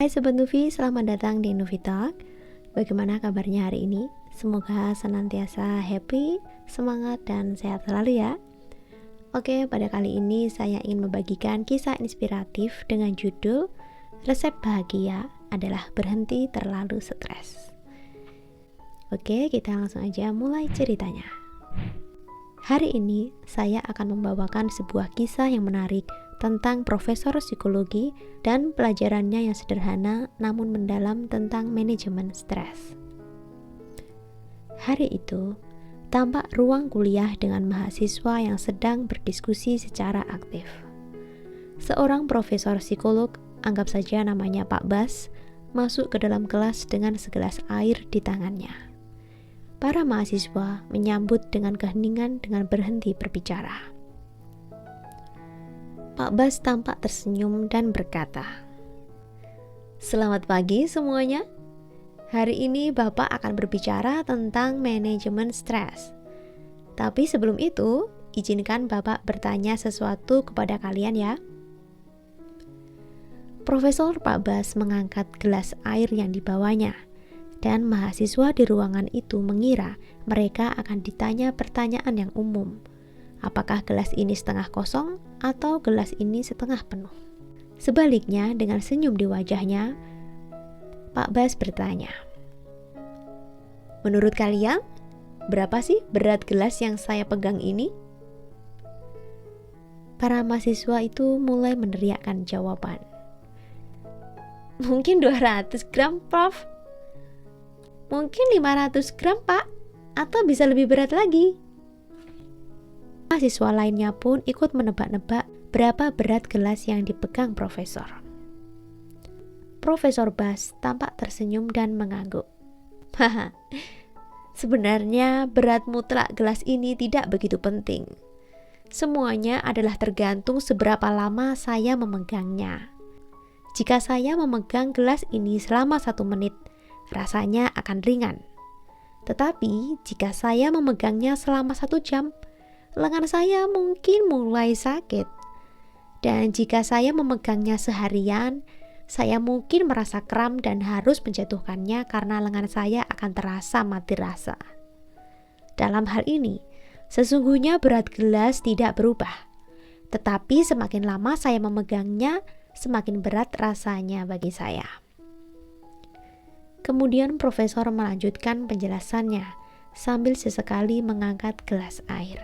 Hai Sobat Nuvi, selamat datang di Nuvi Talk. Bagaimana kabarnya hari ini? Semoga senantiasa happy, semangat, dan sehat selalu ya. Oke, pada kali ini saya ingin membagikan kisah inspiratif dengan judul Resep Bahagia adalah berhenti terlalu stres. Oke, kita langsung aja mulai ceritanya. Hari ini saya akan membawakan sebuah kisah yang menarik tentang profesor psikologi dan pelajarannya yang sederhana namun mendalam tentang manajemen stres. Hari itu, tampak ruang kuliah dengan mahasiswa yang sedang berdiskusi secara aktif. Seorang profesor psikolog, anggap saja namanya Pak Bas, masuk ke dalam kelas dengan segelas air di tangannya. Para mahasiswa menyambut dengan keheningan dengan berhenti berbicara. Pak Bas tampak tersenyum dan berkata, "Selamat pagi semuanya. Hari ini Bapak akan berbicara tentang manajemen stres. Tapi sebelum itu, izinkan Bapak bertanya sesuatu kepada kalian ya." Profesor Pak Bas mengangkat gelas air yang dibawanya, dan mahasiswa di ruangan itu mengira mereka akan ditanya pertanyaan yang umum. Apakah gelas ini setengah kosong atau gelas ini setengah penuh? Sebaliknya, dengan senyum di wajahnya, Pak Bas bertanya, "Menurut kalian, berapa sih berat gelas yang saya pegang ini?" Para mahasiswa itu mulai meneriakkan jawaban. "Mungkin 200 gram, Prof. Mungkin 500 gram, Pak. Atau bisa lebih berat lagi." Mahasiswa lainnya pun ikut menebak-nebak berapa berat gelas yang dipegang profesor. Profesor Bas tampak tersenyum dan mengangguk. "Haha, sebenarnya berat mutlak gelas ini tidak begitu penting. Semuanya adalah tergantung seberapa lama saya memegangnya. Jika saya memegang gelas ini selama 1 menit, rasanya akan ringan. Tetapi jika saya memegangnya selama 1 jam, lengan saya mungkin mulai sakit. Dan jika saya memegangnya seharian, saya mungkin merasa kram dan harus menjatuhkannya karena lengan saya akan terasa mati rasa. Dalam hal ini, sesungguhnya berat gelas tidak berubah. Tetapi semakin lama saya memegangnya, semakin berat rasanya bagi saya." Kemudian profesor melanjutkan penjelasannya sambil sesekali mengangkat gelas air.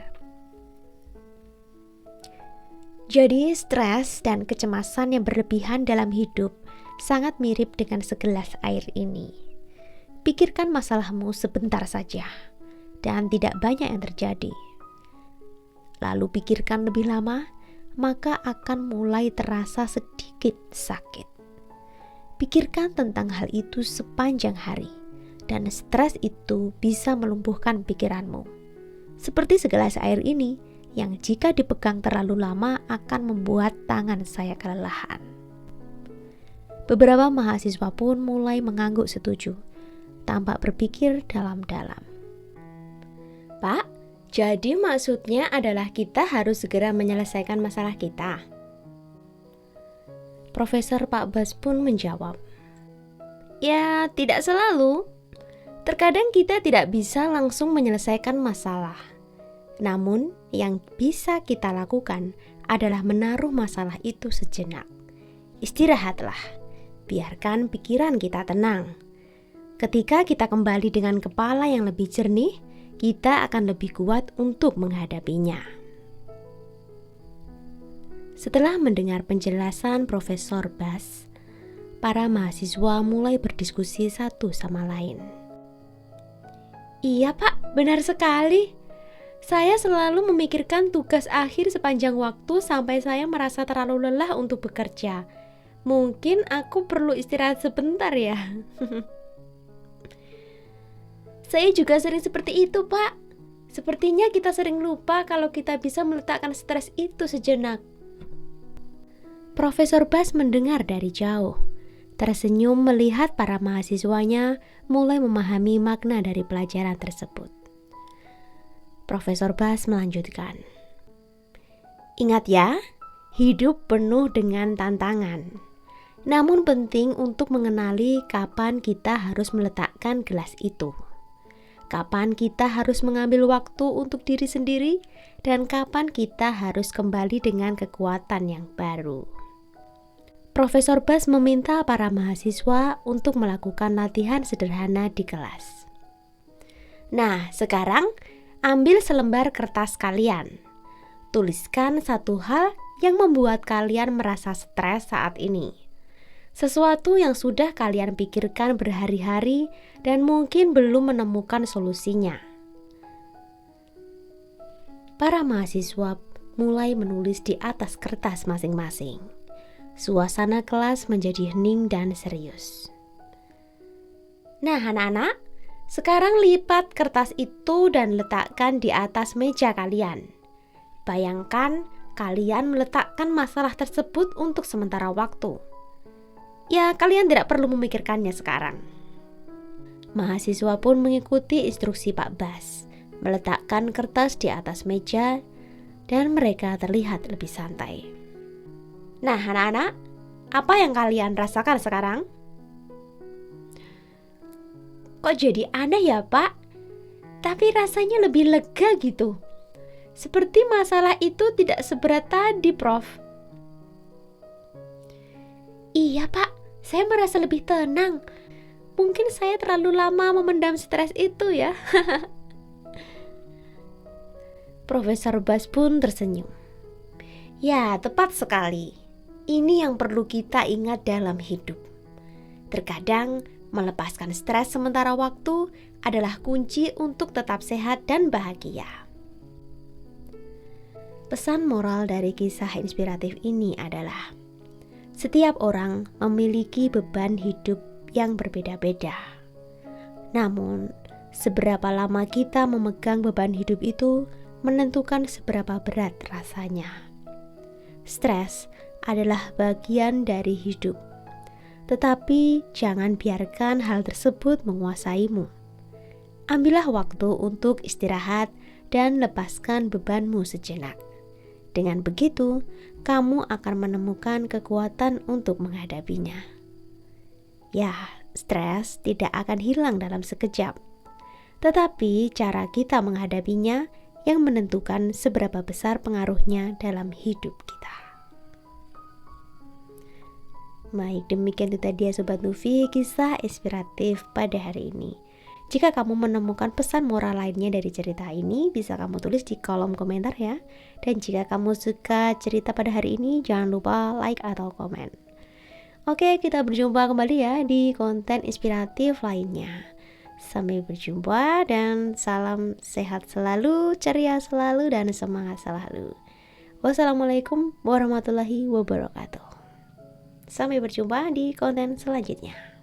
Jadi, stres dan kecemasan yang berlebihan dalam hidup sangat mirip dengan segelas air ini. Pikirkan masalahmu sebentar saja, dan tidak banyak yang terjadi. Lalu pikirkan lebih lama, maka akan mulai terasa sedikit sakit. Pikirkan tentang hal itu sepanjang hari, dan stres itu bisa melumpuhkan pikiranmu. Seperti segelas air ini, yang jika dipegang terlalu lama akan membuat tangan saya kelelahan. Beberapa mahasiswa pun mulai mengangguk setuju, tampak berpikir dalam-dalam. "Pak, jadi maksudnya adalah kita harus segera menyelesaikan masalah kita?" Profesor Pak Bas pun menjawab, "Ya, tidak selalu. Terkadang kita tidak bisa langsung menyelesaikan masalah. Namun, yang bisa kita lakukan adalah menaruh masalah itu sejenak. Istirahatlah, biarkan pikiran kita tenang. Ketika kita kembali dengan kepala yang lebih jernih, kita akan lebih kuat untuk menghadapinya." Setelah mendengar penjelasan Profesor Bas, para mahasiswa mulai berdiskusi satu sama lain. "Iya Pak, benar sekali. Saya selalu memikirkan tugas akhir sepanjang waktu sampai saya merasa terlalu lelah untuk bekerja. Mungkin aku perlu istirahat sebentar ya." "Saya juga sering seperti itu, Pak. Sepertinya kita sering lupa kalau kita bisa meletakkan stres itu sejenak." Profesor Bas mendengar dari jauh, tersenyum melihat para mahasiswanya mulai memahami makna dari pelajaran tersebut. Profesor Bas melanjutkan, "Ingat ya, hidup penuh dengan tantangan. Namun penting untuk mengenali kapan kita harus meletakkan gelas itu. Kapan kita harus mengambil waktu untuk diri sendiri dan kapan kita harus kembali dengan kekuatan yang baru. Profesor Bas meminta para mahasiswa untuk melakukan latihan sederhana di kelas. Nah, sekarang ambil selembar kertas kalian. Tuliskan satu hal yang membuat kalian merasa stres saat ini. Sesuatu yang sudah kalian pikirkan berhari-hari dan mungkin belum menemukan solusinya. Para mahasiswa mulai menulis di atas kertas masing-masing. Suasana kelas menjadi hening dan serius. Nah, anak-anak, sekarang lipat kertas itu dan letakkan di atas meja kalian. Bayangkan kalian meletakkan masalah tersebut untuk sementara waktu. Ya, kalian tidak perlu memikirkannya sekarang. Mahasiswa pun mengikuti instruksi Pak Bas, meletakkan kertas di atas meja, dan mereka terlihat lebih santai. Nah, anak-anak, apa yang kalian rasakan sekarang? Kok jadi aneh ya, Pak? Tapi rasanya lebih lega gitu. Seperti masalah itu tidak seberat tadi, Prof. Iya, Pak. Saya merasa lebih tenang. Mungkin saya terlalu lama memendam stres itu ya. Profesor Bas pun tersenyum. Ya, tepat sekali. Ini yang perlu kita ingat dalam hidup. Terkadang melepaskan stres sementara waktu adalah kunci untuk tetap sehat dan bahagia. Pesan moral dari kisah inspiratif ini adalah setiap orang memiliki beban hidup yang berbeda-beda. Namun, seberapa lama kita memegang beban hidup itu menentukan seberapa berat rasanya. Stres adalah bagian dari hidup, tetapi jangan biarkan hal tersebut menguasaimu. Ambillah waktu untuk istirahat dan lepaskan bebanmu sejenak. Dengan begitu, kamu akan menemukan kekuatan untuk menghadapinya. Ya, stres tidak akan hilang dalam sekejap. Tetapi cara kita menghadapinya yang menentukan seberapa besar pengaruhnya dalam hidup kita. Baik, demikian itu tadi ya Sobat Nufi, kisah inspiratif pada hari ini. Jika kamu menemukan pesan moral lainnya dari cerita ini, bisa kamu tulis di kolom komentar ya. Dan jika kamu suka cerita pada hari ini, jangan lupa like atau komen. Oke, kita berjumpa kembali ya di konten inspiratif lainnya. Sampai berjumpa dan salam sehat selalu, ceria selalu, dan semangat selalu. Wassalamualaikum warahmatullahi wabarakatuh. Sampai berjumpa di konten selanjutnya.